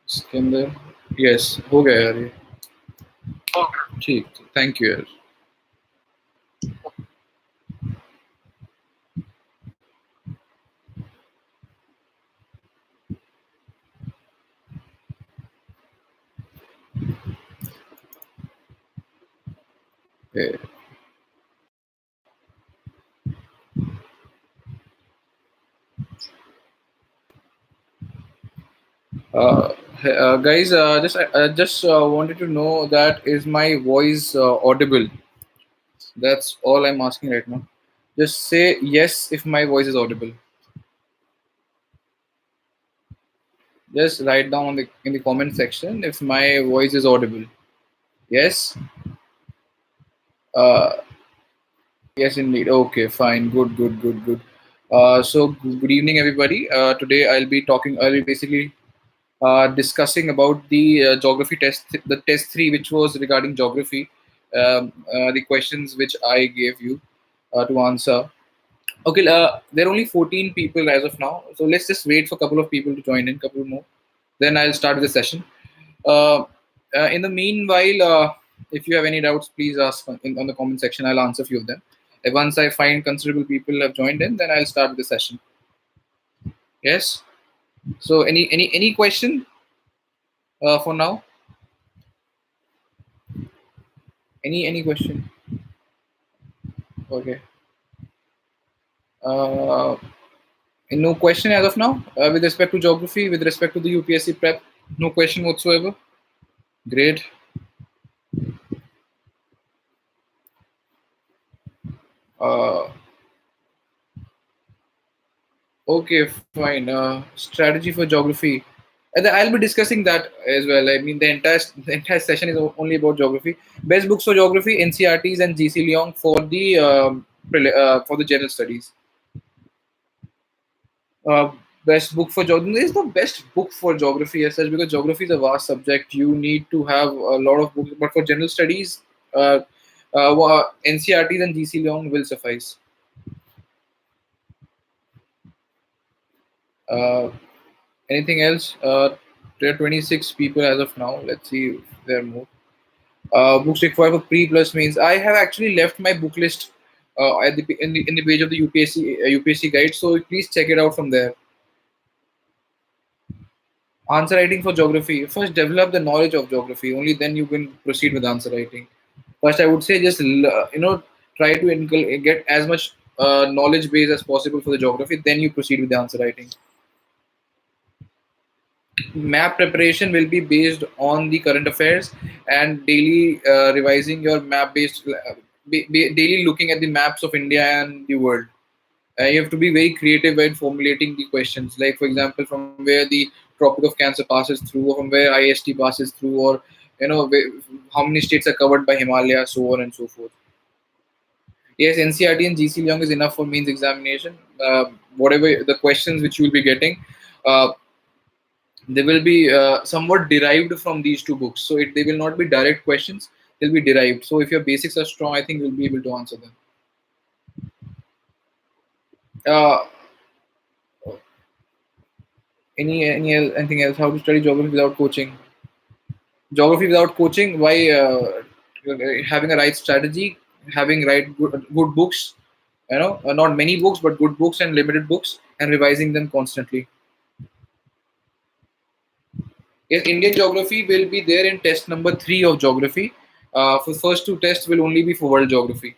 इसके अंदर यस हो गया यार ये ठीक थैंक यू यार Okay. Uh, guys, just wanted to know that is my voice audible? That's all I'm asking right now. Just say yes if my voice is audible. Just write down in the comment section if my voice is audible. Yes. Uh, yes, indeed. Okay, fine. Good, good, good, good. Good evening, everybody. Today I'll be basically discussing about the geography test, the test three, which was regarding geography. The questions which I gave you to answer. Okay, there are only 14 people as of now, so let's just wait for a couple of people to join in, couple more. Then I'll start the session. Uh, in the meanwhile, if you have any doubts, please ask on the comment section. I'll answer a few of them. And once I find considerable people have joined in, then I'll start the session. Yes. So any question for now? Any question? Okay. Uh, no question as of now with respect to geography, with respect to the UPSC prep. No question whatsoever. Great. Uh, okay, fine. Strategy for geography. And I'll be discussing that as well. I mean, the entire session is only about geography. Best books for geography: NCRTs and GC Leong for the general studies. Uh, Best book for geography. There is no best book for geography as such because geography is a vast subject. You need to have a lot of books, but for general studies, NCRTs and GC Leong will suffice. Uh, Anything else? There are 26 people as of now. Let's see if there are more. Books required for pre plus means I have actually left my book list in the page of the UPSC guide. So please check it out from there. Answer writing for geography. First, develop the knowledge of geography. Only then you can proceed with answer writing. First, I would say just try to get as much knowledge base as possible for the geography. Then you proceed with the answer writing. Map preparation will be based on the current affairs and daily revising your map based daily looking at the maps of India and the world. You have to be very creative when formulating the questions, like for example from where the tropic of cancer passes through, or from where IST passes through, or how many states are covered by Himalaya, so on and so forth. Yes, NCRT and GC Leong is enough for means examination. Whatever the questions which you will be getting, uh, they will be somewhat derived from these two books. So they will not be direct questions; they'll be derived. So if your basics are strong, I think you'll be able to answer them. Uh, anything else? How to study geography without coaching? Geography without coaching? Why? Having a right strategy, having good books. Not many books, but good books and limited books, and revising them constantly. Yes, Indian geography will be there in test number 3 of geography. For first two tests will only be for world geography.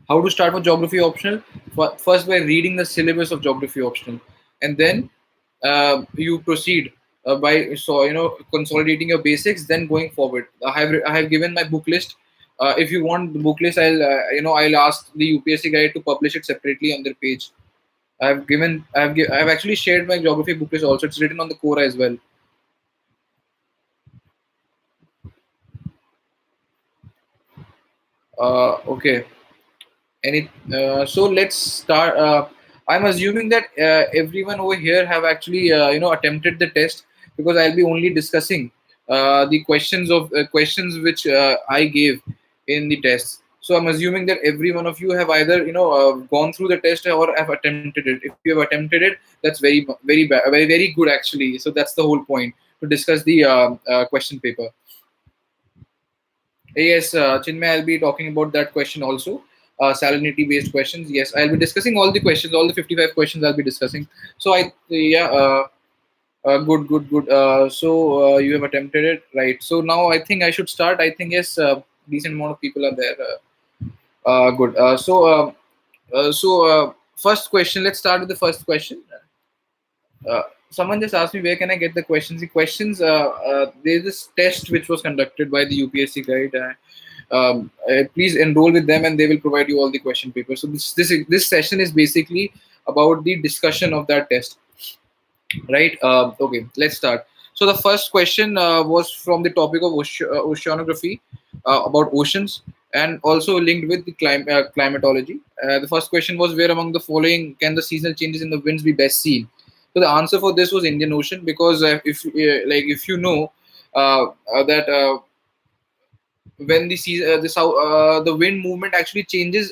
How to start with geography optional? First by reading the syllabus of geography optional, and then you proceed by consolidating your basics. Then going forward, I have given my book list. If you want the book list, I'll ask the UPSC guide to publish it separately on their page. I've actually shared my geography book list also. It's written on the core as well. Okay. So let's start. I'm assuming that everyone over here have actually attempted the test because I'll be only discussing the questions which I gave in the test. So I'm assuming that every one of you have either gone through the test or have attempted it. If you have attempted it, that's very bad, very good actually. So that's the whole point, to discuss the question paper. Yes, Chinmay, I'll be talking about that question also. Salinity based questions. Yes, I'll be discussing all the questions, all the 55 questions I'll be discussing. So yeah, good, good, good. So you have attempted it, right? So now I think I should start. I think yes, decent amount of people are there. Good. First question. Let's start with the first question. Someone just asked me where can I get the questions. The questions. There's this test which was conducted by the UPSC guide. Please enroll with them, and they will provide you all the question papers. So this session is basically about the discussion of that test. Right. Okay. Let's start. So the first question was from the topic of oceanography, about oceans, and also linked with the climatology. The first question was, where among the following can the seasonal changes in the winds be best seen? So the answer for this was Indian Ocean, because if you know that when the wind movement actually changes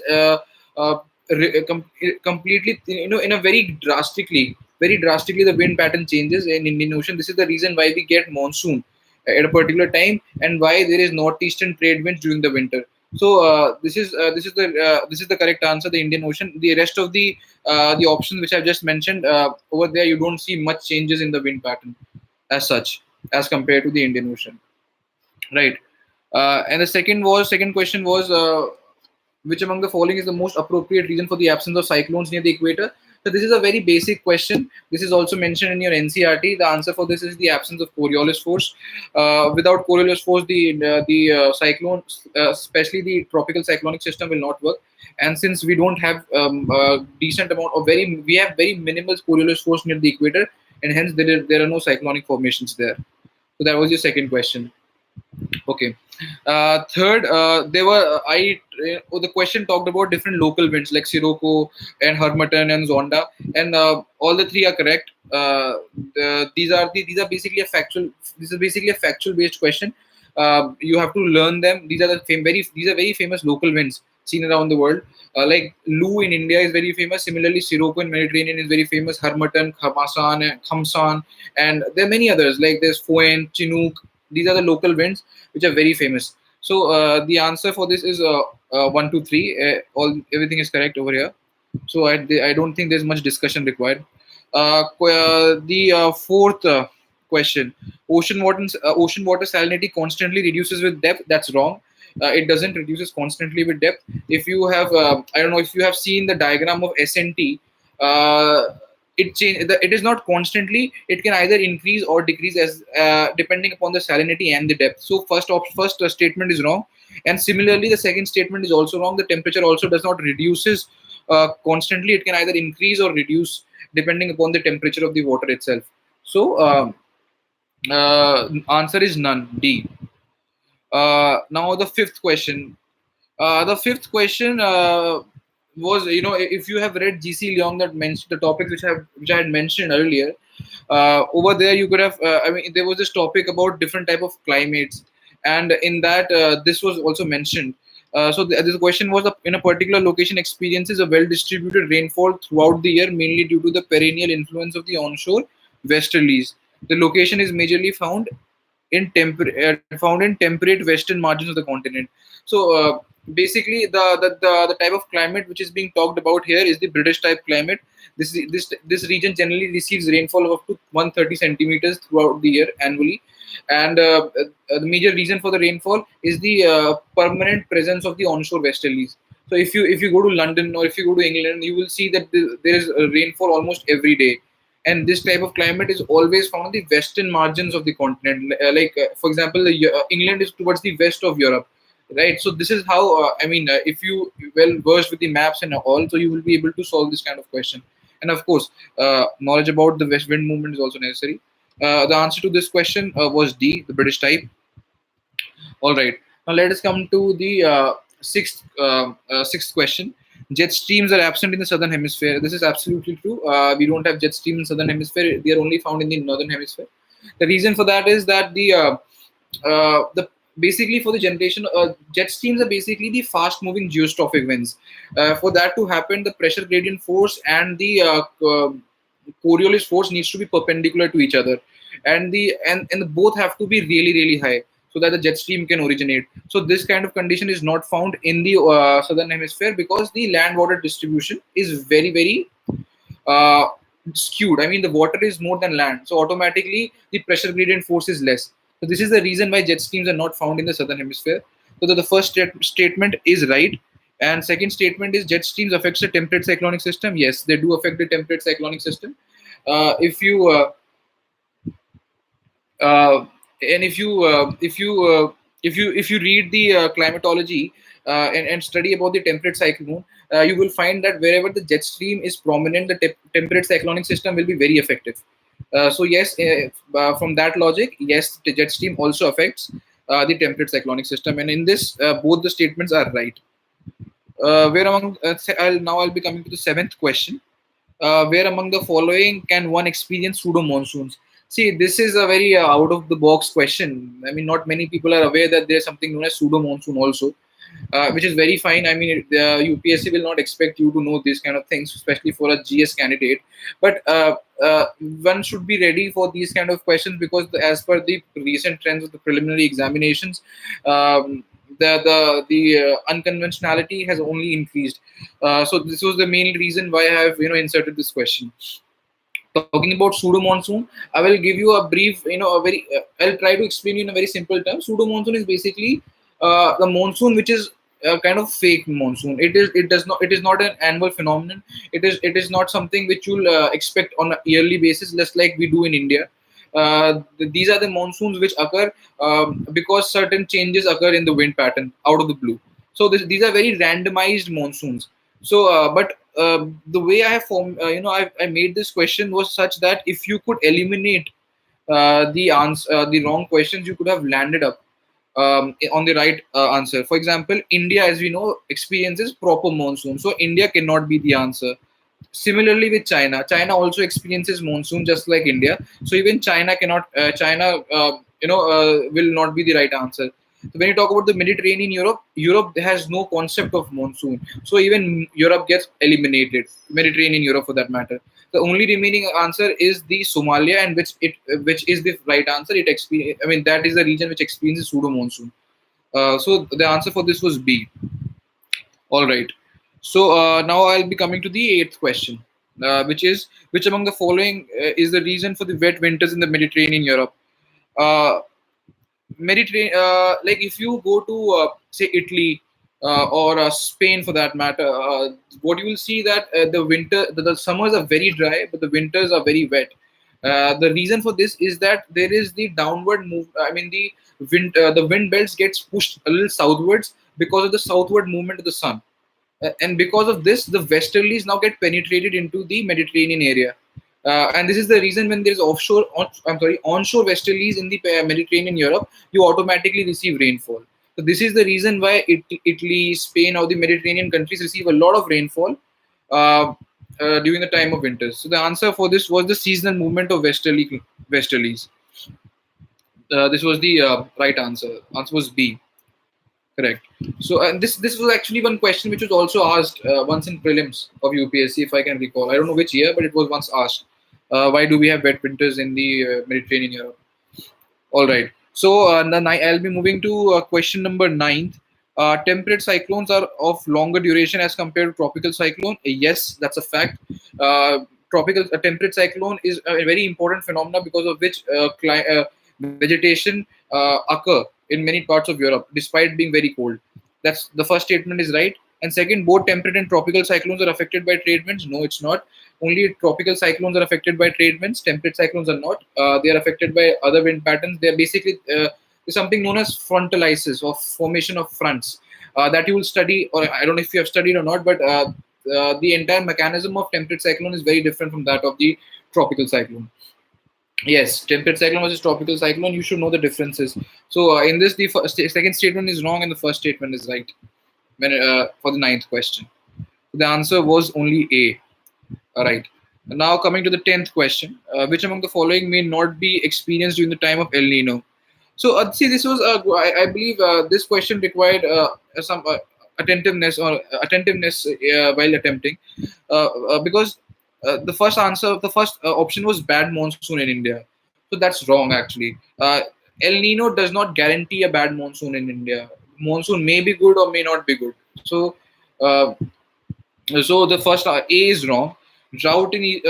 completely, in a very drastically the wind pattern changes in Indian Ocean. This is the reason why we get monsoon at a particular time, and why there is northeastern trade winds during the winter. So this is the correct answer, the Indian Ocean. The rest of the options which I've just mentioned, over there you don't see much changes in the wind pattern as such, as compared to the Indian Ocean, right? And the second question was, which among the following is the most appropriate reason for the absence of cyclones near the equator? So this is a very basic question. This is also mentioned in your NCRT. The answer for this is the absence of Coriolis force. Without Coriolis force, the cyclone, especially the tropical cyclonic system, will not work. And since we don't have a decent amount of we have very minimal Coriolis force near the equator, and hence there are no cyclonic formations there. So that was your second question. Okay. Third, there were the question talked about different local winds like Sirocco and Harmattan and Zonda, and all the three are correct. These are basically a factual. This is basically a factual based question. You have to learn them. These are these are very famous local winds seen around the world. Like Lu in India is very famous. Similarly, Sirocco in Mediterranean is very famous. Harmattan, Khamsan, and there are many others. Like there's Foen, Chinook. These are the local winds which are very famous. So the answer for this is 1, 2, 3. Everything is correct over here. So I don't think there's much discussion required. The fourth question: ocean water salinity constantly reduces with depth. That's wrong. It doesn't reduces constantly with depth. If you have, I don't know if you have seen the diagram of SNT. It is not constantly. It can either increase or decrease as depending upon the salinity and the depth. So first statement is wrong, and similarly the second statement is also wrong. The temperature also does not reduces constantly. It can either increase or reduce depending upon the temperature of the water itself. So answer is none, D. Now the fifth question. Was, if you have read GC Leong, that mentioned the topic which I had mentioned earlier. Over there you could have, there was this topic about different type of climates, and in that this was also mentioned. So the question was, in a particular location experiences a well distributed rainfall throughout the year, mainly due to the perennial influence of the onshore westerlies. The location is majorly found in temperate western margins of the continent. So basically the type of climate which is being talked about here is the British type climate. This region generally receives rainfall of up to 130 centimeters throughout the year annually, and the major reason for the rainfall is the permanent presence of the onshore westerlies. So if you go to London or if you go to England, you will see that there is rainfall almost every day, and this type of climate is always found on the western margins of the continent. For example, England is towards the west of Europe, right? So this is how, if you well versed with the maps and all, so you will be able to solve this kind of question. And of course, knowledge about the west wind movement is also necessary. The answer to this question was D, the British type. All right. Now let us come to the sixth question. Jet streams are absent in the southern hemisphere. This is absolutely true. We don't have jet streams in the southern hemisphere. They are only found in the northern hemisphere. The reason for that is that the basically for the generation, jet streams are basically the fast moving geostrophic winds. For that to happen, the pressure gradient force and the Coriolis force needs to be perpendicular to each other, and the both have to be really really high so that the jet stream can originate. So this kind of condition is not found in the southern hemisphere because the land water distribution is very very uh, skewed. I mean, the water is more than land, so automatically the pressure gradient force is less. So this is the reason why jet streams are not found in the southern hemisphere. So the first statement is right, and second statement is jet streams affects the temperate cyclonic system. Yes, they do affect the temperate cyclonic system. If you uh, and if you read the climatology and study about the temperate cyclone, you will find that wherever the jet stream is prominent, the temperate cyclonic system will be very effective. So yes, from that logic, yes, the jet stream also affects the temperate cyclonic system, and in this, both the statements are right. Where among I'll be coming to the seventh question. Where among the following can one experience pseudo monsoons? See, this is a very out of the box question. I mean, not many people are aware that there's something known as pseudo monsoon also, which is very fine. I mean, the UPSC will not expect you to know these kind of things, especially for a GS candidate. But one should be ready for these kind of questions because, as per the recent trends of the preliminary examinations, the unconventionality has only increased. So this was the main reason why I have inserted this question. Talking about pseudo monsoon, I will give you a brief, a very. I'll try to explain you in a very simple term. Pseudo monsoon is basically the monsoon which is kind of fake monsoon. It is not an annual phenomenon. It is not something which you'll expect on a yearly basis, just like we do in India. These are the monsoons which occur because certain changes occur in the wind pattern out of the blue. So these are very randomized monsoons. So, but the way I have formed, I made this question was such that if you could eliminate the answer, the wrong questions, you could have landed up on the right answer. For example, India, as we know, experiences proper monsoon, so India cannot be the answer. Similarly with China, China also experiences monsoon just like India, so even China cannot China will not be the right answer. So when you talk about the Mediterranean Europe, Europe has no concept of monsoon, so even Europe gets eliminated, Mediterranean Europe for that matter. The only remaining answer is the Somalia, and which is the right answer. I mean, that is the region which experiences pseudo monsoon. So the answer for this was B. All right. So now I'll be coming to the eighth question, which among the following is the reason for the wet winters in the Mediterranean Europe? Uh, Mediterranean, like if you go to say Italy or Spain for that matter, what you will see that the summers are very dry, but the winters are very wet. The reason for this is that there is the downward move. I mean, the wind belts gets pushed a little southwards because of the southward movement of the sun, and because of this, the westerlies now get penetrated into the Mediterranean area. And this is the reason when there's onshore westerlies in the Mediterranean Europe, you automatically receive rainfall. So this is the reason why Italy, Spain, or the Mediterranean countries receive a lot of rainfall during the time of winters. So the answer for this was the seasonal movement of westerlies. This was the right answer. Answer was B. Correct. So, and this was actually one question which was also asked once in prelims of UPSC, if I can recall. I don't know which year, but it was once asked. Why do we have wet winters in the Mediterranean Europe? All right. So, I'll be moving to question number 9. Temperate cyclones are of longer duration as compared to tropical cyclone. Yes, that's a fact. Tropical temperate cyclone is a very important phenomena because of which vegetation occur in many parts of Europe despite being very cold. That's the first statement is right. And second, both temperate and tropical cyclones are affected by trade winds. No, it's not. Only tropical cyclones are affected by trade winds. Temperate cyclones are not. They are affected by other wind patterns. They are basically something known as frontalizes, or formation of fronts, that you will study, or I don't know if you have studied or not, but the entire mechanism of temperate cyclone is very different from that of the tropical cyclone. Yes, temperate cyclone versus tropical cyclone. You should know the differences. So in this, the second statement is wrong and the first statement is right. For the ninth question, the answer was only A. All right. Now coming to the 10th question, which among the following may not be experienced during the time of El Nino? So see, this was I believe this question required some attentiveness while attempting, because the first option was bad monsoon in India. So that's wrong actually. El Nino does not guarantee a bad monsoon in India. Monsoon may be good or may not be good. Uh, so the first A is wrong. Drought in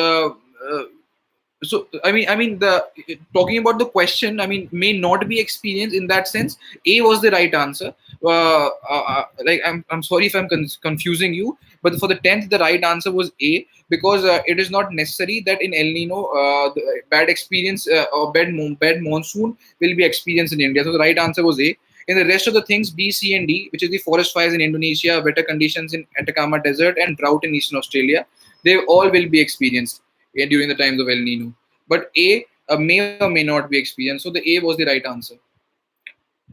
so I mean the talking about the question, I mean, may not be experienced in that sense. A was the right answer. Like I'm sorry if I'm confusing you, but for the 10th the right answer was A, because it is not necessary that in El Nino the bad experience or bad monsoon will be experienced in India. So the right answer was A. In the rest of the things, B, C, and D, which is the forest fires in Indonesia, wetter conditions in Atacama Desert, and drought in Eastern Australia, they all will be experienced during the times of El Nino. But A may or may not be experienced. So the A was the right answer.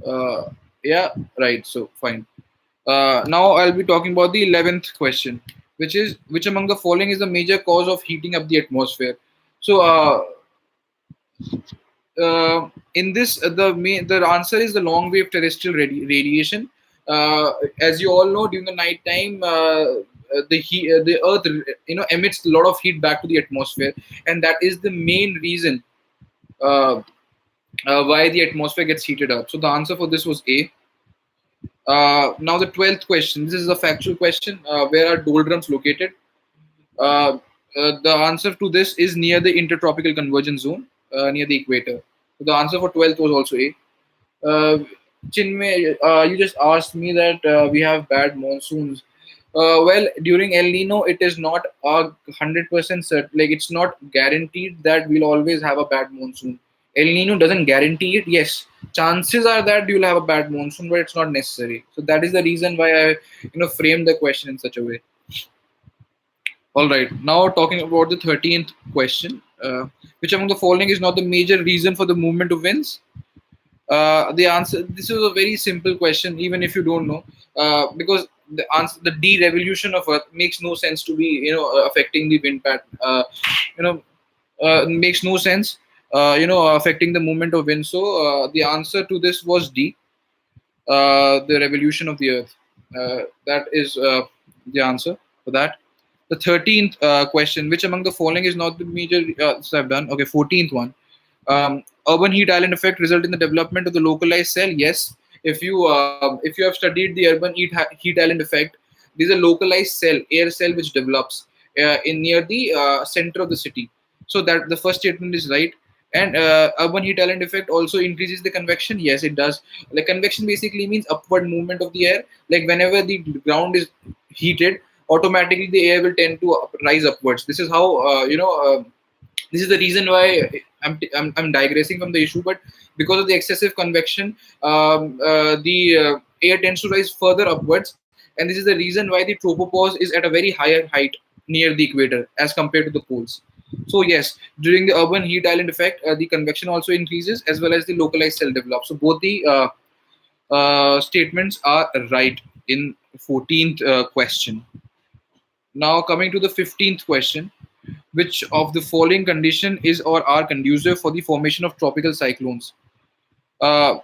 Uh, yeah, right. So fine. Now I'll be talking about the 11th question, which is which among the following is the major cause of heating up the atmosphere? So in this, the answer is the long wave terrestrial radiation. As you all know, during the night time, the Earth emits a lot of heat back to the atmosphere, and that is the main reason uh, why the atmosphere gets heated up. So the answer for this was A. Now the 12th question. This is a factual question. Where are doldrums located? Uh, the answer to this is near the intertropical convergence zone, near the equator. So the answer for 12th was also A. Chinmay, you just asked me that we have bad monsoons. Well, during El Nino, it is not 100% certain. Like, it's not guaranteed that we'll always have a bad monsoon. El Nino doesn't guarantee it. Yes, chances are that you'll have a bad monsoon, but it's not necessary. So that is the reason why I, framed the question in such a way. All right. Now talking about the 13th question, which among the following is not the major reason for the movement of winds? The answer. This is a very simple question, even if you don't know, because the answer, the de-revolution of Earth makes no sense to be, affecting the wind pattern. You know, makes no sense. Affecting the movement of wind. So the answer to this was D. The revolution of the Earth. That is the answer for that. The 13th question, which among the following is not the major? So I've done. Okay, 14th one. Urban heat island effect result in the development of the localized cell. Yes, if you have studied the urban heat island effect, there is a localized cell, air cell, which develops in near the center of the city. So that the first statement is right. And urban heat island effect also increases the convection. Yes, it does. Like, convection basically means upward movement of the air. Like, whenever the ground is heated, automatically the air will tend to rise upwards. This is how this is the reason why I'm digressing from the issue, but because of the excessive convection, the air tends to rise further upwards, and this is the reason why the tropopause is at a very higher height near the equator as compared to the poles. So yes, during the urban heat island effect, the convection also increases as well as the localized cell develops. So both the statements are right in 14th question. Now coming to the 15th question, which of the following condition is or are conducive for the formation of tropical cyclones? Uh,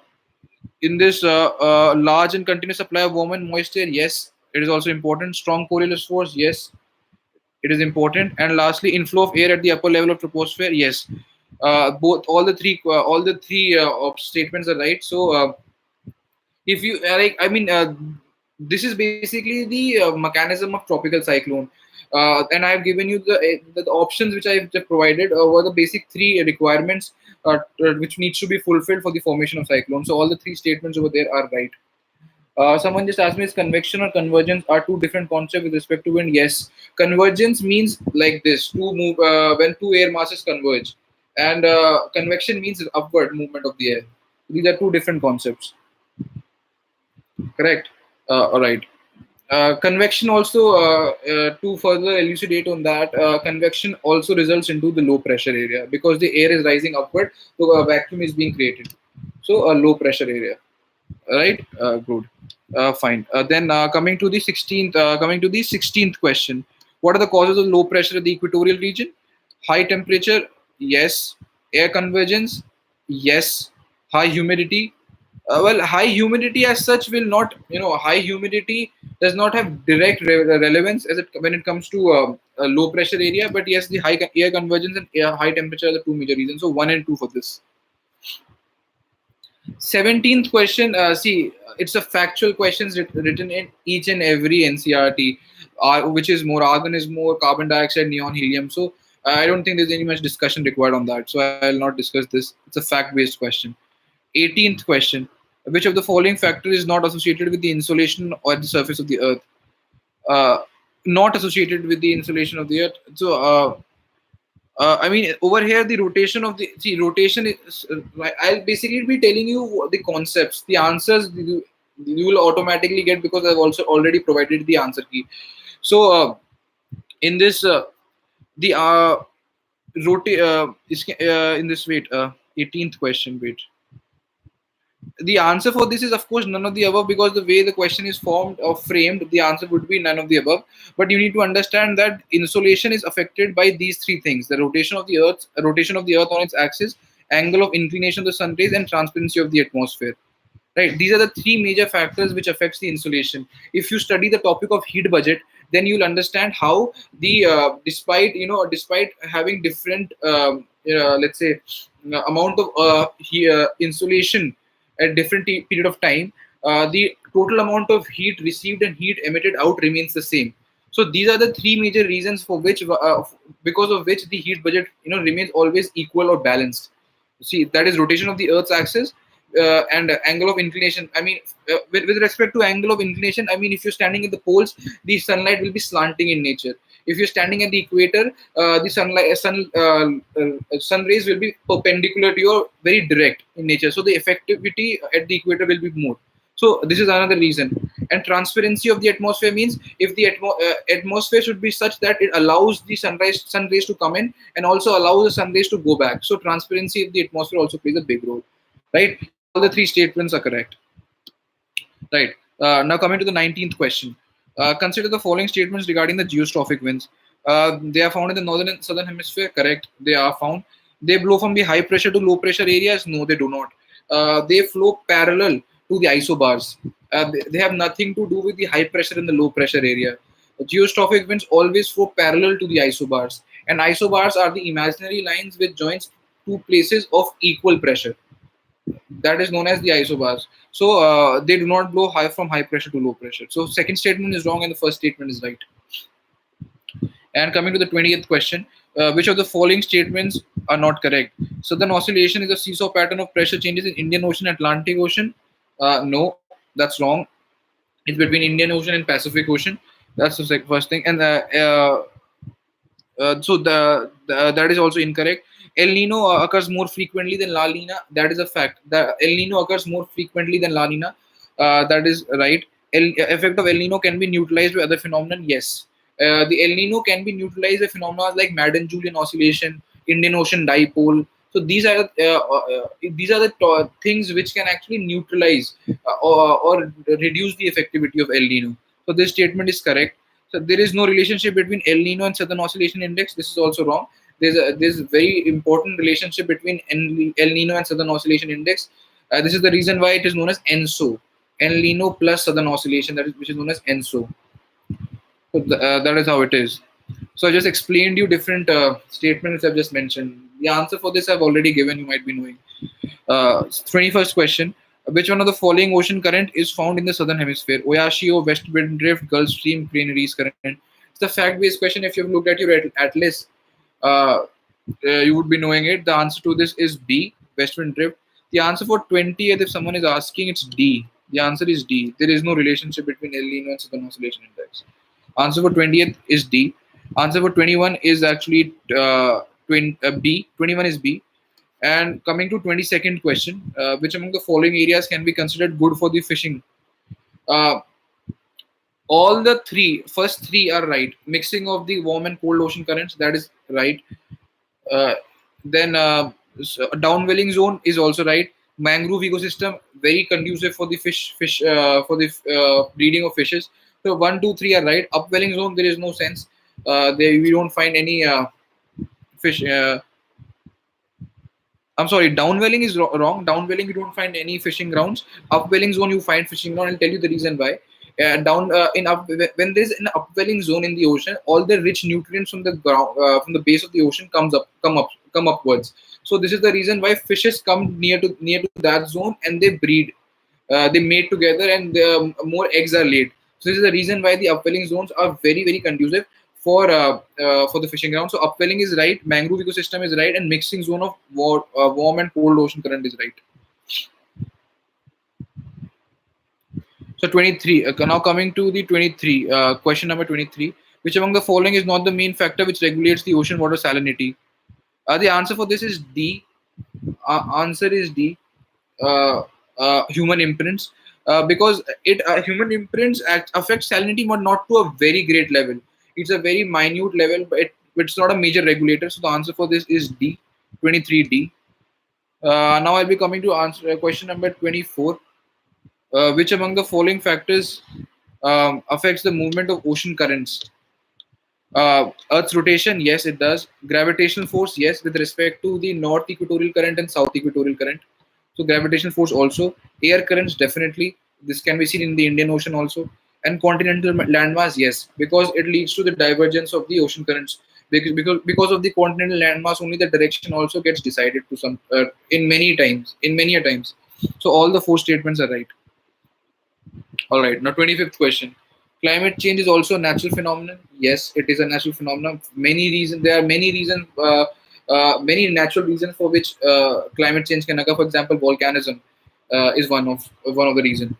in this large and continuous supply of warm and moisture, yes, it is also important. Strong Coriolis force, yes, it is important. And lastly, inflow of air at the upper level of troposphere, yes. Both all the three statements are right. So if you like, I mean, this is basically the mechanism of tropical cyclone. And I have given you the options which I have provided were the basic three requirements which needs to be fulfilled for the formation of cyclone. So all the three statements over there are right. Someone just asked me, is convection or convergence are two different concepts with respect to wind? Yes, convergence means like this: two move when two air masses converge, and convection means upward movement of the air. These are two different concepts. Correct. All right. Convection also, to further elucidate on that, convection also results into the low pressure area because the air is rising upward, so a vacuum is being created. So a low pressure area, right? Good, fine. Then coming to the 16th question, what are the causes of low pressure in the equatorial region? High temperature, yes. Air convergence, yes. High humidity. Well, high humidity as such will not, high humidity does not have direct relevance as it when it comes to a low pressure area. But yes, the air convergence and high temperature are the two major reasons. So one and two for this. 17th question. See, it's a factual questions written in each and every NCRT. Which is more, argon is more, carbon dioxide, neon, helium. So I don't think there's any much discussion required on that. So I'll not discuss this. It's a fact-based question. 18th question. Which of the following factor is not associated with the insolation or the surface of the earth? Uh, Not associated with the insolation of the earth. So I mean, over here, the rotation of the see rotation is. I'll basically be telling you the concepts, the answers you will automatically get because I've also already provided the answer key. So in this, the in this, wait, 18th question, wait. The answer for this is of course none of the above, because the way the question is formed or framed, the answer would be none of the above. But you need to understand that insolation is affected by these three things: the rotation of the earth on its axis, angle of inclination of the sun rays, and transparency of the atmosphere. Right, these are the three major factors which affects the insulation. If you study the topic of heat budget, then you'll understand how the despite having different let's say amount of insulation at different period of time, the total amount of heat received and heat emitted out remains the same. So these are the three major reasons for which because of which the heat budget remains always equal or balanced. See, that is rotation of the earth's axis, and angle of inclination. I mean, with respect to angle of inclination, I mean, if you're standing at the poles, the sunlight will be slanting in nature. If you're standing at the equator, the sun rays will be perpendicular to you, or very direct in nature. So the effectivity at the equator will be more. So this is another reason. And transparency of the atmosphere means if the atmosphere should be such that it allows the sun rays to come in and also allows the sun rays to go back. So transparency of the atmosphere also plays a big role. Right? So all the three statements are correct. Right. Now coming to the 19th question. Consider the following statements regarding the geostrophic winds. They are found in the northern and southern hemisphere. Correct. They are found. They blow from the high pressure to low pressure areas. No, they do not. They flow parallel to the isobars. They have nothing to do with the high pressure and the low pressure area. Geostrophic winds always flow parallel to the isobars. And isobars are the imaginary lines which joins two places of equal pressure. That is known as the isobars. So they do not blow high from high pressure to low pressure. So second statement is wrong and the first statement is right. And coming to the 20th question, which of the following statements are not correct? Southern oscillation is a seesaw pattern of pressure changes in Indian Ocean, Atlantic Ocean. No, that's wrong. It's between Indian Ocean and Pacific Ocean. That's the first thing. And so that is also incorrect. El Nino occurs more frequently than La Nina. That is a fact. The El Nino occurs more frequently than La Nina. That is right. Effect of El Nino can be neutralized by other phenomena. Yes. The El Nino can be neutralized by phenomena like Madden-Julian oscillation, Indian Ocean dipole. So these are the things which can actually neutralize or reduce the effectivity of El Nino. So this statement is correct. So there is no relationship between El Nino and Southern Oscillation Index. This is also wrong. There's a very important relationship between El Nino and Southern Oscillation Index. This is the reason why it is known as ENSO. El Nino plus Southern Oscillation, which is known as ENSO. So that is how it is. So I just explained you different statements I've just mentioned. The answer for this I've already given. You might be knowing. 21st question. Which one of the following ocean current is found in the southern hemisphere? Oyashio, West Wind Drift, Gulf Stream, Crane Reese current. It's a fact-based question. If you've looked at your atlas, you would be knowing it. The answer to this is B, West Wind Drift. The answer for 20th, if someone is asking, it's D. The answer is D. There is no relationship between El Nino and Southern Oscillation Index. Answer for 20th is D. Answer for 21 is actually B. 21 is B. And coming to 22nd question, which among the following areas can be considered good for the fishing? All the first three are right. Mixing of the warm and cold ocean currents, that is right. Then downwelling zone is also right. Mangrove ecosystem, very conducive for the for the breeding of fishes. So 1, 2, 3 are right. Upwelling zone, there is no sense. There we don't find any fish. I'm sorry, downwelling is wrong. Downwelling, you don't find any fishing grounds. Upwelling zone, you find fishing ground. I'll tell you the reason why. Down in up when there's an upwelling zone in the ocean, all the rich nutrients from the ground, from the base of the ocean, come upwards. So this is the reason why fishes come near to that zone and they breed. They mate together and more eggs are laid. So this is the reason why the upwelling zones are very conducive for the fishing ground. So upwelling is right, mangrove ecosystem is right, and mixing zone of warm and cold ocean current is right. So 23. Now coming to the 23 question number 23. Which among the following is not the main factor which regulates the ocean water salinity? The answer for this is D. Answer is D. uh, Human imprints, because it human imprints affect salinity, but not to a very great level. It's a very minute level, but it's not a major regulator. So the answer for this is D, 23D. Now I'll be coming to answer question number 24. Which among the following factors affects the movement of ocean currents? Earth's rotation, yes, it does. Gravitational force, yes, with respect to the north equatorial current and south equatorial current. So gravitational force also. Air currents, definitely. This can be seen in the Indian Ocean also. And continental landmass, yes, because it leads to the divergence of the ocean currents. Because of the continental landmass, only the direction also gets decided to some in many times, in many a times. So all the four statements are right. All right. Now, 25th question. Climate change is also a natural phenomenon. Yes, it is a natural phenomenon. Many reasons. There are many reasons. Many natural reasons for which climate change can occur. For example, volcanism is one of the reasons.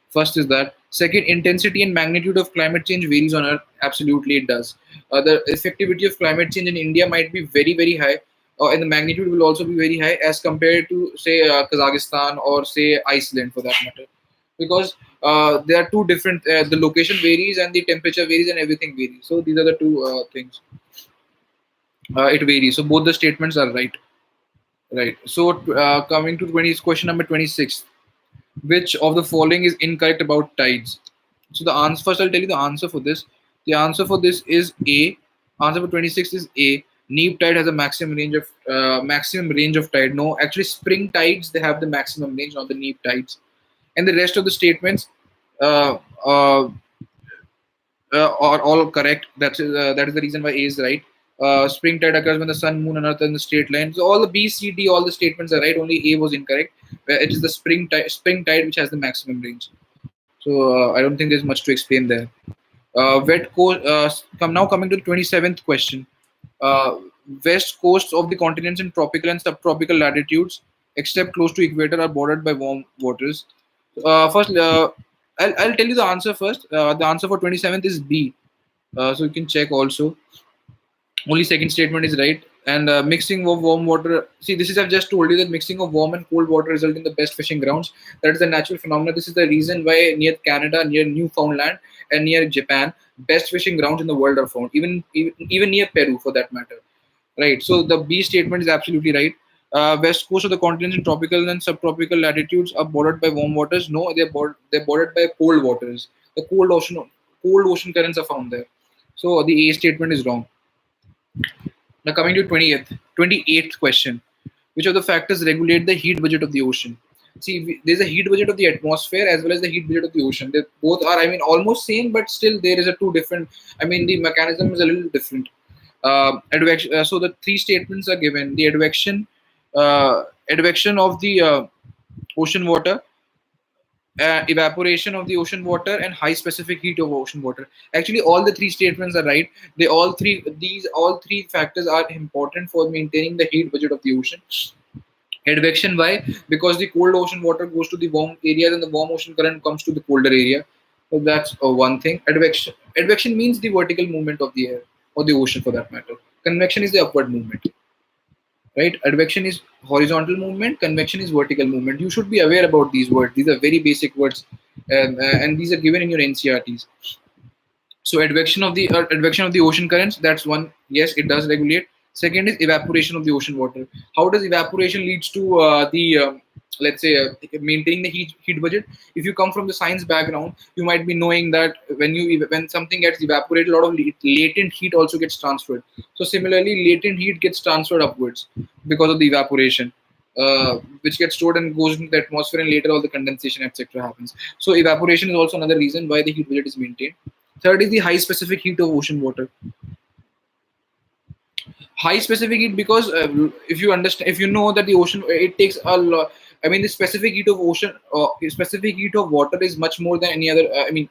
First is that. Second, intensity and magnitude of climate change varies on Earth. Absolutely, it does. The effectivity of climate change in India might be very high, and the magnitude will also be very high as compared to say Kazakhstan or say Iceland for that matter, because there are two different. The location varies and the temperature varies and everything varies. So these are the two things. It varies. So both the statements are right. Right. So coming to 20 question number 26. Which of the following is incorrect about tides? So the answer first I'll tell you the answer for this. The answer for this is A. Answer for 26 is A. Neap tide has a maximum range of tide. No, actually spring tides they have the maximum range, not the neap tides. And the rest of the statements uh, uh, are all correct. That is the reason why A is right. Spring tide occurs when the sun, moon, and earth are in the straight line. So all the B, C, D, all the statements are right. Only A was incorrect. Where it is the spring tide which has the maximum range. So I don't think there's much to explain there. Wet coast. Now coming to the 27th question. Uh, West coasts of the continents in tropical and subtropical latitudes, except close to equator, are bordered by warm waters. First, I'll tell you the answer first. The answer for 27th is B. So you can check also. Only second statement is right. And mixing of warm water. See, this is I've just told you that mixing of warm and cold water result in the best fishing grounds. That is a natural phenomenon. This is the reason why near Canada, near Newfoundland, and near Japan, best fishing grounds in the world are found. Even near Peru, for that matter. Right. So the B statement is absolutely right. West coast of the continents in tropical and subtropical latitudes are bordered by warm waters. No, they're bordered by cold waters. The cold ocean currents are found there. So the A statement is wrong. Now coming to 28th question. Which of the factors regulate the heat budget of the ocean? See, there's a heat budget of the atmosphere as well as the heat budget of the ocean. They both are, I mean, almost same, but still there is a two different. I mean, the mechanism is a little different. So the three statements are given: the advection of the ocean water, evaporation of the ocean water, and high specific heat of ocean water. Actually, all the three statements are right. All three factors are important for maintaining the heat budget of the ocean. Advection, why? Because the cold ocean water goes to the warm areas and the warm ocean current comes to the colder area. So that's one thing. Advection means the vertical movement of the air or the ocean for that matter. Convection is the upward movement. Right? Advection is horizontal movement, convection is vertical movement. You should be aware about these words. These are very basic words, and these are given in your NCRTs. So advection of the ocean currents, that's one. Yes, it does regulate. Second is evaporation of the ocean water. How does evaporation leads to the let's say maintaining the heat budget? If you come from the science background, you might be knowing that when something gets evaporated, a lot of latent heat also gets transferred. So similarly, latent heat gets transferred upwards because of the evaporation. which gets stored and goes into the atmosphere, and later all the condensation, etc., happens. So evaporation is also another reason why the heat budget is maintained. Third is the high specific heat of ocean water. High specific heat because if you understand, if you know that the ocean, it takes a lot. I mean, the specific heat of ocean, specific heat of water is much more than any other. I mean,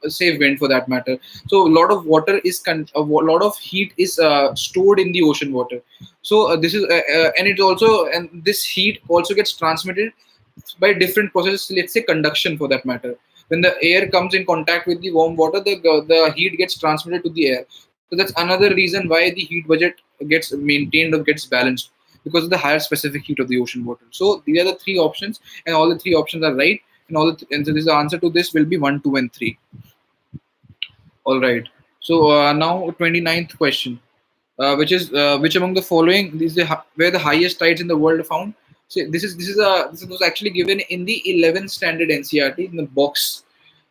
say wind for that matter. So a lot of water is a lot of heat is stored in the ocean water. So this is and it also, and this heat also gets transmitted by different processes. Let's say conduction for that matter. When the air comes in contact with the warm water, the heat gets transmitted to the air. So that's another reason why the heat budget gets maintained or gets balanced, because of the higher specific heat of the ocean water. So these are the three options, and all the three options are right. And and so the answer to this will be 1, 2, and 3. All right. So now 29th question, which is which among the following is where the highest tides in the world are found? So this was actually given in the 11th standard NCRT in the box.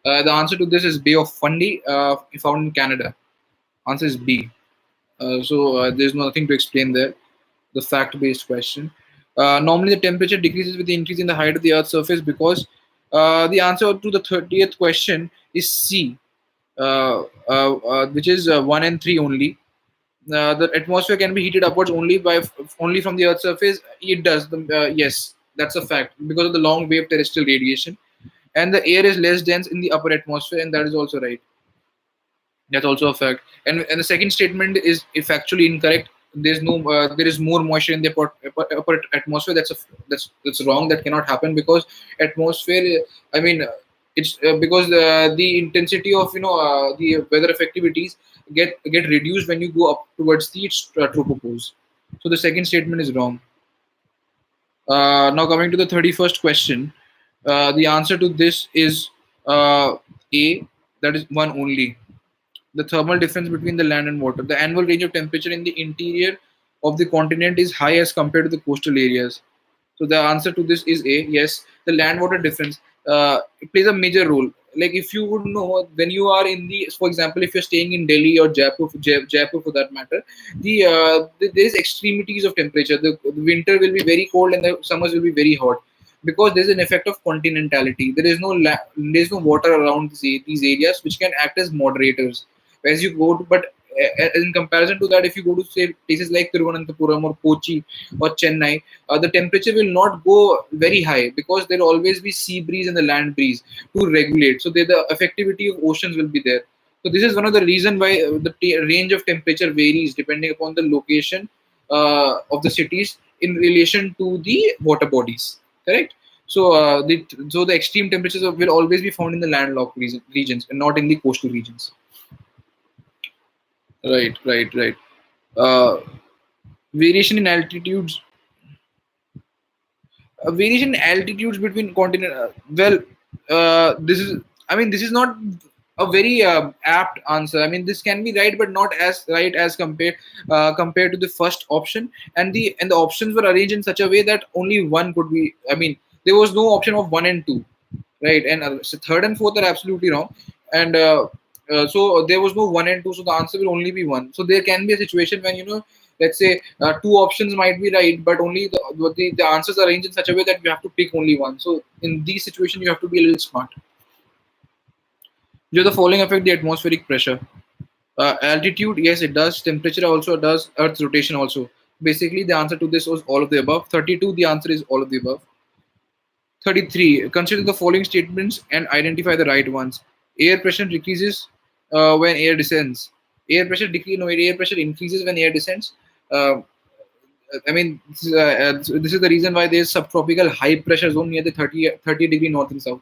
The answer to this is Bay of Fundy, found in Canada. Answer is B. So there's nothing to explain there. The fact-based question. Normally, the temperature decreases with the increase in the height of the Earth's surface, because the answer to the 30th question is C, which is 1 and 3 only. The atmosphere can be heated upwards only from the Earth's surface. It does. Yes, that's a fact, because of the long wave terrestrial radiation, and the air is less dense in the upper atmosphere, and that is also right. That's also a fact. And the second statement is factually incorrect. There is more moisture in the upper atmosphere. That's wrong. That cannot happen, because atmosphere. I mean, it's because the intensity of the weather effectivities get reduced when you go up towards the tropopause. So the second statement is wrong. Now coming to the 31st question, the answer to this is A. That is one only. The thermal difference between the land and water. The annual range of temperature in the interior of the continent is high as compared to the coastal areas. So the answer to this is A. Yes, the land water difference it plays a major role. Like if you would know, when you are in the, for example, if you're staying in Delhi or Jaipur for that matter, there is extremities of temperature. The winter will be very cold and the summers will be very hot, because there's an effect of continentality. There is no water around these areas which can act as moderators as you go to, but in comparison to that, if you go to say places like Thiruvananthapuram or Kochi or Chennai, the temperature will not go very high, because there will always be sea breeze and the land breeze to regulate. So the effectivity of oceans will be there. So this is one of the reason why the range of temperature varies depending upon the location of the cities in relation to the water bodies. Correct. So the extreme temperatures will always be found in the landlocked regions and not in the coastal regions. Right, right, right. Uh, variation in altitudes. Variation in altitudes between continent. This is. I mean, this is not a very apt answer. I mean, this can be right, but not as right as compared to the first option. And the options were arranged in such a way that only one could be. I mean, there was no option of 1 and 2, right? And so third and fourth are absolutely wrong. And so there was no 1 and 2, so the answer will only be one. So there can be a situation when let's say two options might be right, but only the answers are arranged in such a way that you have to pick only one. So in these situations, you have to be a little smart. Do the following affect the atmospheric pressure? Altitude, yes, it does. Temperature also does. Earth's rotation also. Basically, the answer to this was all of the above. 32, the answer is all of the above. 33. Consider the following statements and identify the right ones. Air pressure decreases when air descends. Air pressure decreases. No, air pressure increases when air descends. Uh, I mean, this is the reason why there is subtropical high pressure zone near the 30 degree north and south,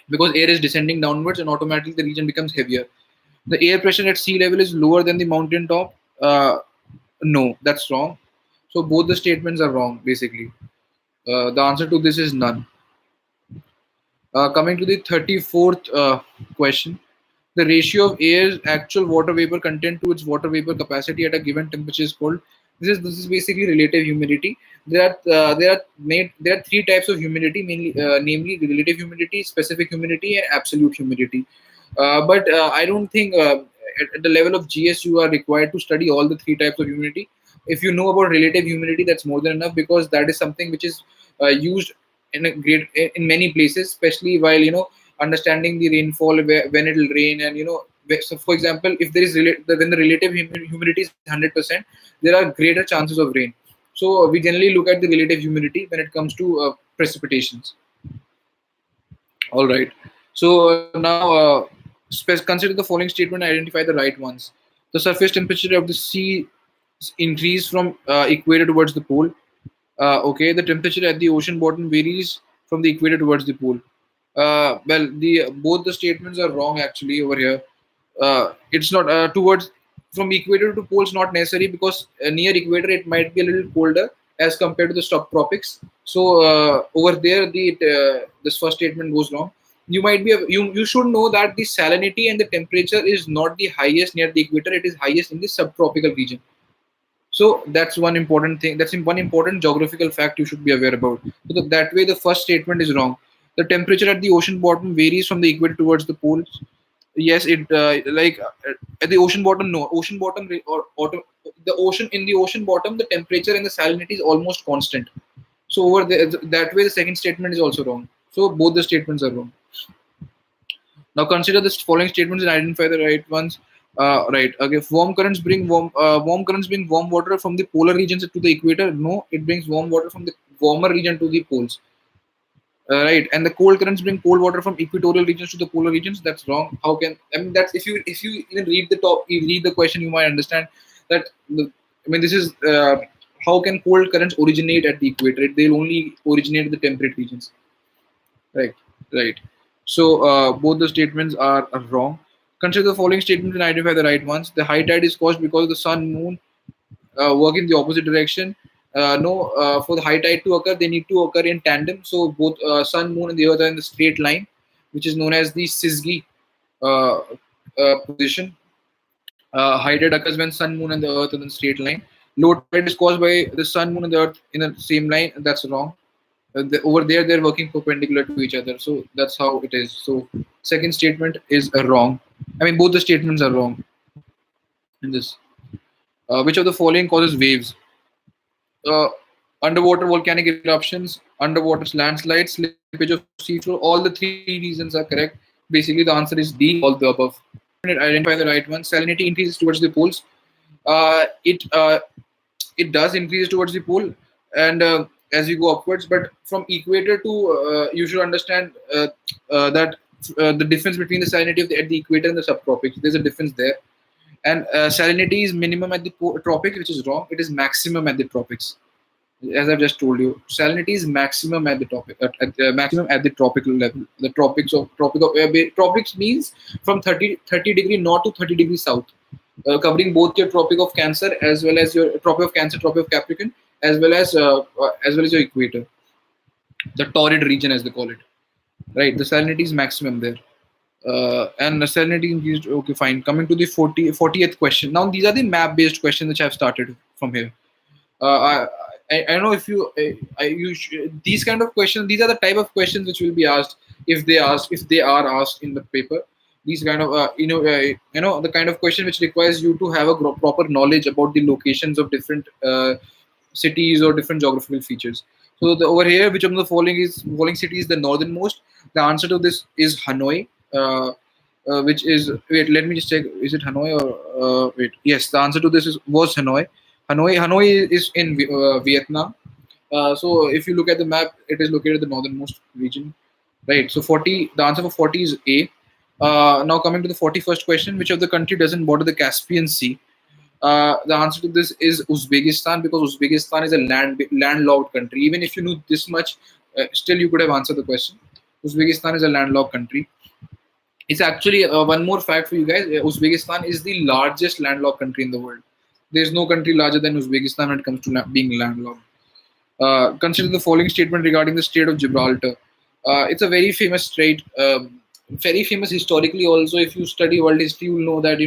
because air is descending downwards and automatically the region becomes heavier. The air pressure at sea level is lower than the mountain top. No, that's wrong. So both the statements are wrong, basically. The answer to this is none. Coming to the 34th question, the ratio of air's actual water vapor content to its water vapor capacity at a given temperature is called. This is basically relative humidity. There are three types of humidity, mainly namely relative humidity, specific humidity, and absolute humidity. But I don't think at the level of GS you are required to study all the three types of humidity. if you know about relative humidity, that's more than enough, because that is something which is used in a great in many places, especially while understanding the rainfall, when it will rain, and so for example, if there is when the relative humidity is 100%, there are greater chances of rain. So we generally look at the relative humidity when it comes to precipitations. All right. So now consider the following statement and identify the right ones. The surface temperature of the sea increase from equator towards the pole. Okay, the temperature at the ocean bottom varies from the equator towards the pole. Well, the both the statements are wrong actually over here. It's not towards from equator to poles, not necessary, because near equator it might be a little colder as compared to the subtropics. So over there, the this first statement goes wrong. You might be you should know that the salinity and the temperature is not the highest near the equator. It is highest in the subtropical region. So that's one important thing. That's one important geographical fact you should be aware about. So that way, the first statement is wrong. The temperature at the ocean bottom varies from the equator towards the poles. Yes, it at the ocean bottom. No, ocean bottom the ocean in the ocean bottom, the temperature and the salinity is almost constant. So over there, that way, the second statement is also wrong. So both the statements are wrong. Now consider the following statements and identify the right ones. Right. Okay. Warm currents bring warm water from the polar regions to the equator. No, it brings warm water from the warmer region to the poles. Right. And the cold currents bring cold water from equatorial regions to the polar regions. That's wrong. How can I mean that's if you even read the top, you read the question, you might understand that this is how can cold currents originate at the equator? They'll only originate in the temperate regions. Right, right. So both the statements are wrong. Consider the following statements and identify the right ones. The high tide is caused because the sun, moon work in the opposite direction. No, for the high tide to occur, they need to occur in tandem. So both sun, moon, and the earth are in the straight line, which is known as the Syzygy position. High tide occurs when sun, moon, and the earth are in the straight line. Low tide is caused by the sun, moon, and the earth in the same line. That's wrong. Over there they're working perpendicular to each other, so that's how it is. So second statement is wrong. I mean, both the statements are wrong in this. Which of the following causes waves? uh, Underwater volcanic eruptions, underwater landslides, slippage of seafloor. All the three reasons are correct. Basically the answer is D, all the above. Identify the right one. Salinity increases towards the poles. It does increase towards the pole, and as you go upwards, but from equator to you should understand that the difference between the salinity at the equator and the subtropics, there's a difference there. And salinity is minimum at the tropics, which is wrong. It is maximum at the tropics. As I've just told you, salinity is maximum at the maximum at the tropical level. The tropics means from 30 degree north to 30 degrees south, covering both your Tropic of Cancer as well as your Tropic of Cancer, Tropic of Capricorn, as well as your equator, the torrid region as they call it. Right, the salinity is maximum there. And the salinity increased. Okay, fine. Coming to the 40th question. Now these are the map-based questions which I've started from here. I don't know if these kind of questions. These are the type of questions which will be asked if they are asked in the paper. These kind of the kind of question which requires you to have a proper knowledge about the locations of different cities or different geographical features. So over here, which of the following city is the northernmost? The answer to this is Hanoi. Which is, wait, let me just check. Is it Hanoi or wait? Yes, the answer to this was Hanoi. Hanoi is in Vietnam. So if you look at the map, it is located in the northernmost region, right? So 40. The answer for 40 is A. Now coming to the 41st question, which of the country doesn't border the Caspian Sea? The answer to this is Uzbekistan, because Uzbekistan is a landlocked country. Even if you knew this much, still you could have answered the question. Uzbekistan is a landlocked country. It's actually one more fact for you guys. Uzbekistan is the largest landlocked country in the world. There's no country larger than Uzbekistan when it comes to being landlocked. Consider the following statement regarding the Strait of Gibraltar. It's a very famous strait, very famous historically also. If you study world history, you will know that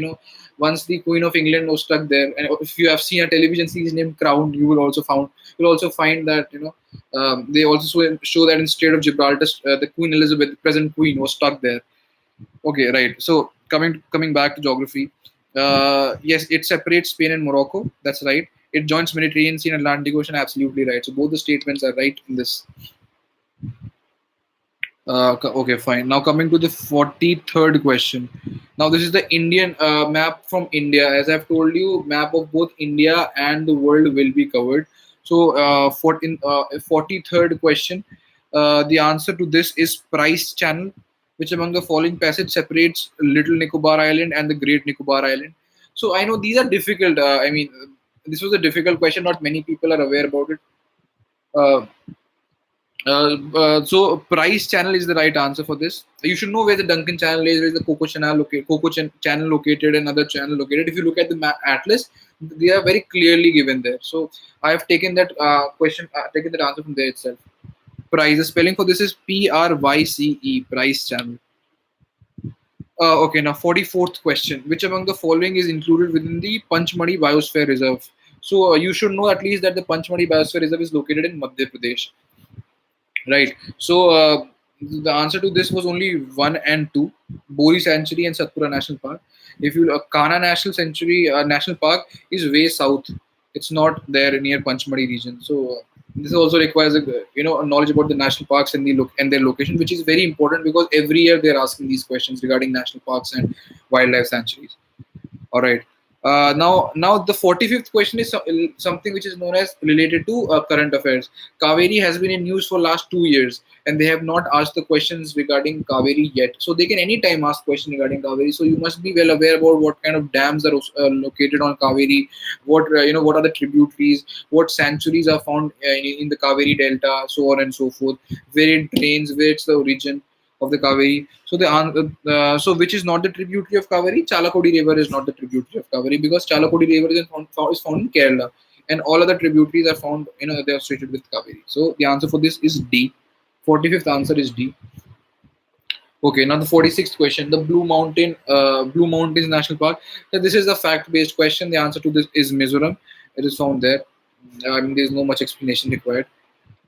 once the Queen of England was stuck there, and if you have seen a television series named Crown, you'll also find that they also show that in Strait of Gibraltar, the Queen Elizabeth, the present Queen, was stuck there. Okay, right. So coming back to geography, yes, it separates Spain and Morocco. That's right. It joins Mediterranean Sea and Atlantic Ocean. Absolutely right. So both the statements are right in this. Okay, fine. Now coming to the 43rd question. Now this is the Indian map from India. As I've told you, map of both India and the world will be covered. So for in 43rd question, the answer to this is price channel. Which among the following passage separates Little Nicobar Island and the Great Nicobar Island? So I know these are difficult. I mean, this was a difficult question. Not many people are aware about it. Uh, so Price Channel is the right answer for this. You should know where the Duncan Channel is, where is the Channel located, and other channel located. If you look at the atlas, they are very clearly given there. So I have taken that taken that answer from there itself. Price. The spelling for this is Pryce. Price Channel. Okay, now 44th question. Which among the following is included within the Panchmadi Biosphere Reserve? So you should know at least that the Panchmadi Biosphere Reserve is located in Madhya Pradesh. Right. So the answer to this was only one and two: Bori Sanctuary and Satpura National Park. If you Kana National Park is way south. It's not there near Panchmadi region. So this also requires a knowledge about the national parks and the look and their location, which is very important because every year they're asking these questions regarding national parks and wildlife sanctuaries. All right. Now the 45th question is something which is known as related to current affairs. Kaveri has been in news for last 2 years, and they have not asked the questions regarding Kaveri yet. So they can anytime ask questions regarding Kaveri. So you must be well aware about what kind of dams are located on Kaveri, what are the tributaries, what sanctuaries are found in the Kaveri Delta, so on and so forth. Where it drains, where it's the origin of the Kaveri. So so which is not the tributary of Kaveri? Chalakodi River is not the tributary of Kaveri because Chalakodi River is found in Kerala, and all other tributaries are found, they are situated with Kaveri. So the answer for this is D. 45th answer is D. Okay, now the 46th question: the Blue Mountains National Park. So this is a fact-based question. The answer to this is Mizoram. It is found there. I mean, there is no much explanation required.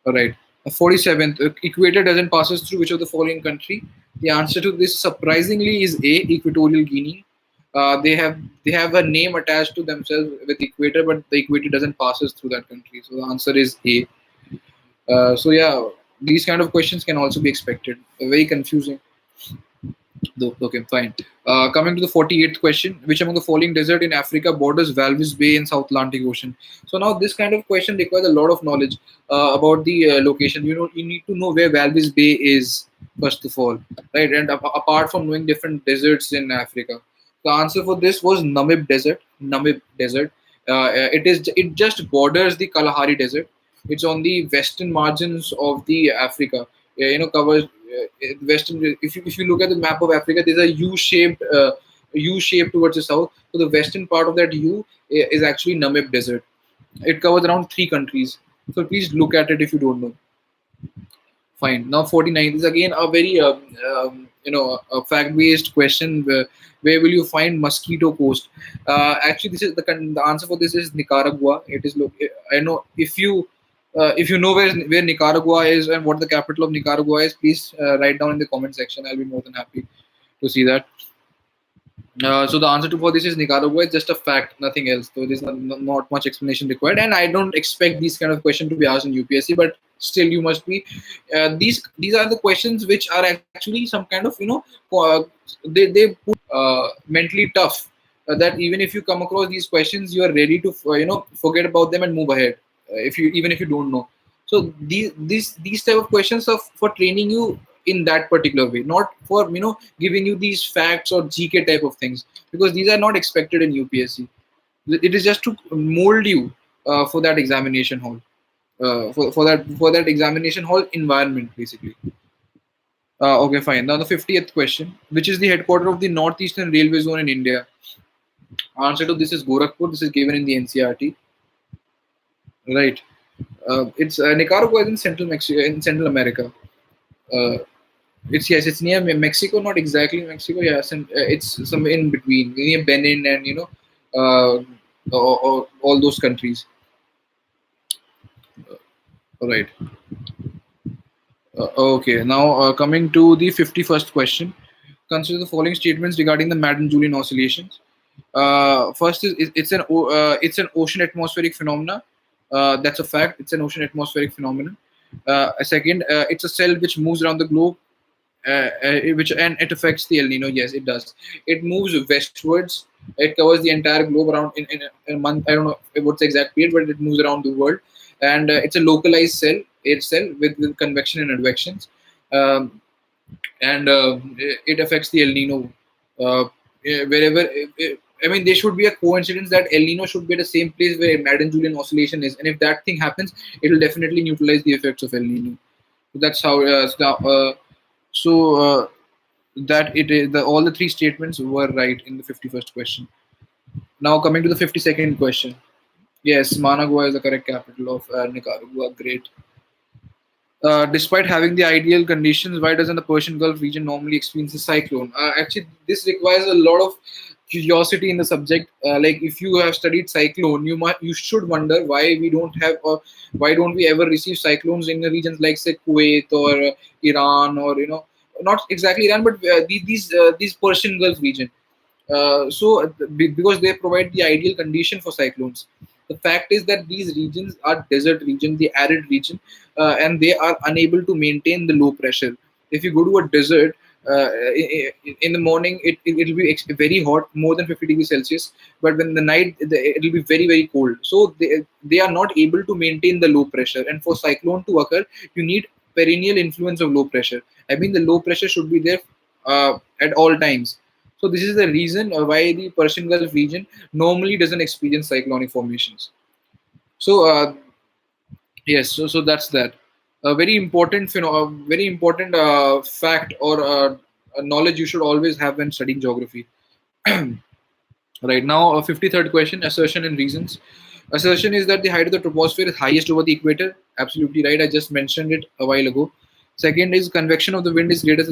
All right. 47th, equator doesn't passes through which of the following country? The answer to this surprisingly is A, Equatorial Guinea. They have a name attached to themselves with equator, but the equator doesn't passes through that country. So the answer is A. So yeah, these kind of questions can also be expected. Very confusing. Okay, fine. Coming to the 48th question: which among the following desert in Africa borders Walvis Bay in South Atlantic Ocean? So now this kind of question requires a lot of knowledge about the location. You need to know where Walvis Bay is first of all, right? And apart from knowing different deserts in Africa, the answer for this was Namib Desert. Namib Desert. It just borders the Kalahari Desert. It's on the western margins of the Africa. Covers western. If you look at the map of Africa, there's a U shape towards the south. So the western part of that U is actually Namib Desert. It covers around 3 countries. So please look at it if you don't know. Fine. Now 49 is again a very a fact-based question. Where will you find Mosquito Coast? Actually, this is the answer for this is Nicaragua. It is I know if you know where Nicaragua is and what the capital of Nicaragua is, please write down in the comment section. I'll be more than happy to see that. So the answer for this is Nicaragua. It's just a fact, nothing else. So there's not much explanation required, and I don't expect these kind of questions to be asked in UPSC. But still, you must be. These are the questions which are actually some kind of they put mentally tough. That even if you come across these questions, you are ready to forget about them and move ahead. If you don't know. So these type of questions are for training you in that particular way, not for giving you these facts or GK type of things, because these are not expected in UPSC. It is just to mold you for that examination hall, for that examination hall environment, basically. Okay, fine. Now the 50th question: which is the headquarter of the Northeastern Railway Zone in India? Answer to this is Gorakhpur. This is given in the NCRT. Right. It's Nicaragua is in Central Mexico, in Central America. It's near Mexico, not exactly Mexico. Yes, and it's somewhere in between, near Benin and all those countries. All right. Okay. Now coming to the 51st question, consider the following statements regarding the Madden-Julian oscillations. First is it's an ocean atmospheric phenomena. That's a fact. It's an ocean atmospheric phenomenon. Second, it's a cell which moves around the globe, which and it affects the El Nino. Yes, it does. It moves westwards. It covers the entire globe around in a month. I don't know what's the exact period, but it moves around the world, and it's a localized cell, air cell with convection and advections. Um, and it affects the El Nino. Wherever I mean, there should be a coincidence that El Nino should be at the same place where Madden Julian oscillation is, and if that thing happens, it will definitely neutralize the effects of El Nino. So that's how. That it is all the three statements were right in the 51st question. Now coming to the 52nd question. Yes, Managua is the correct capital of Nicaragua. Great. Despite having the ideal conditions, why doesn't the Persian Gulf region normally experience a cyclone? Actually, this requires a lot of curiosity in the subject. Like if you have studied cyclone, you should wonder why we don't have or why don't we ever receive cyclones in the regions like say Kuwait or Iran or not exactly Iran, but these Persian Gulf region. Because they provide the ideal condition for cyclones. The fact is that these regions are desert region, the arid region, and they are unable to maintain the low pressure. If you go to a desert, in the morning it will be very hot, more than 50 degrees Celsius, but when the night it will be very very cold. So they are not able to maintain the low pressure, and for cyclone to occur, you need perennial influence of low pressure. I mean, the low pressure should be there at all times. So this is the reason why the Persian Gulf region normally doesn't experience cyclonic formations. So yes, so that's that. A very important, very important fact or knowledge you should always have when studying geography. Right now, a 53rd question: assertion and reasons. Assertion is that the height of the troposphere is highest over the equator. Absolutely right. I just mentioned it a while ago. Second is convection of the wind is greatest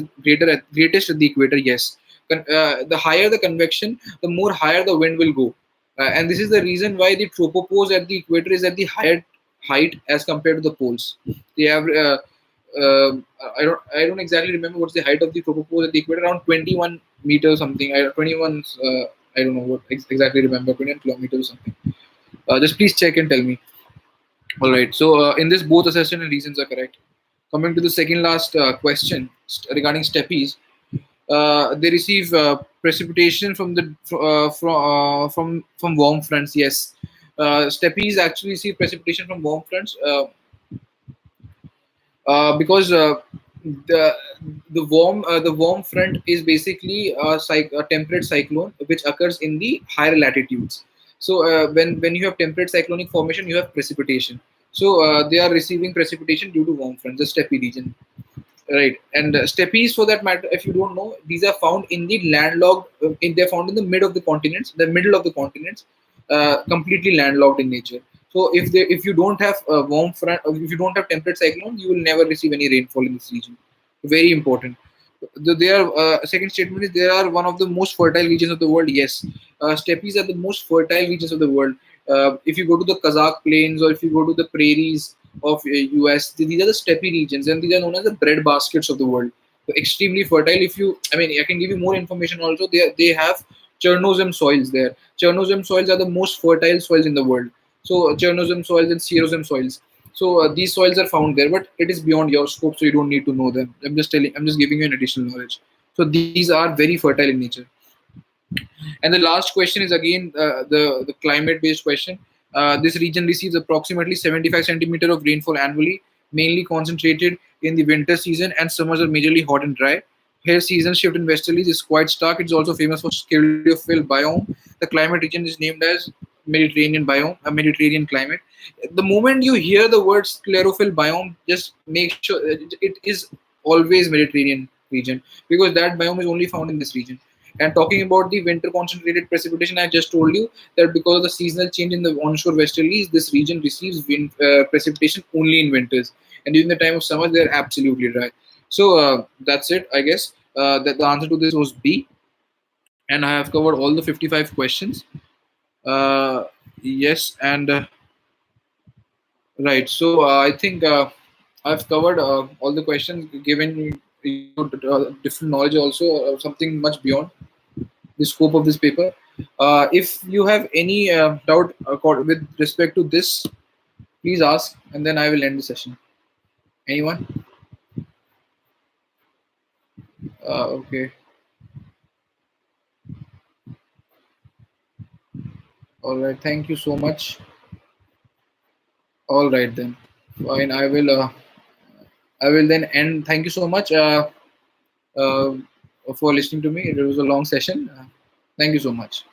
at the equator. Yes, the higher the convection, the more higher the wind will go, and this is the reason why the tropopause at the equator is at the higher height as compared to the poles. The average. I don't exactly remember what's the height of the tropopause at the equator. Around 21 meters something. 21. I don't know what exactly remember. 21 kilometers or something. Just please check and tell me. All right. So in this, both assertion and reasons are correct. Coming to the second last question regarding steppies, they receive precipitation from the from warm fronts. Yes, steppies actually receive precipitation from warm fronts because the the warm front is basically a temperate cyclone which occurs in the higher latitudes. So when you have temperate cyclonic formation, you have precipitation. So they are receiving precipitation due to warm front, the steppe region. Right, and steppies, for that matter, if you don't know, these are found in the landlocked. They're found in the mid of the continents, the middle of the continents, completely landlocked in nature. So if you don't have a warm front, or if you don't have temperate cyclone, you will never receive any rainfall in this region. Very important. Second statement is they are one of the most fertile regions of the world. Yes, steppies are the most fertile regions of the world. If you go to the Kazakh plains or if you go to the prairies of US, these are the steppe regions, and these are known as the bread baskets of the world. So extremely fertile. I mean, I can give you more information also. They have Chernozem soils there. Chernozem soils are the most fertile soils in the world. So Chernozem soils and Xerozem soils. So these soils are found there, but it is beyond your scope, so you don't need to know them. I'm just giving you an additional knowledge. So these are very fertile in nature. And the last question is again the climate based question. This region receives approximately 75 centimeter of rainfall annually, mainly concentrated in the winter season, and summers are majorly hot and dry. Here, season shift in westerlies is quite stark. It's also famous for sclerophyll biome. The climate region is named as Mediterranean biome, a Mediterranean climate. The moment you hear the word sclerophyll biome, just make sure it is always Mediterranean region, because that biome is only found in this region. And talking about the winter concentrated precipitation, I just told you that because of the seasonal change in the onshore westerlies, this region receives precipitation only in winters. And during the time of summer, they're absolutely dry. So that's it, I guess. That the answer to this was B. And I have covered all the 55 questions. Yes, and right. So I think I've covered all the questions, given you different knowledge also, something much beyond the scope of this paper. If you have any doubt with respect to this, please ask, and then I will end the session. Anyone? Okay. All right. Thank you so much. All right then. Fine. I will. I will then end. Thank you so much uh, for listening to me. It was a long session. Thank you so much.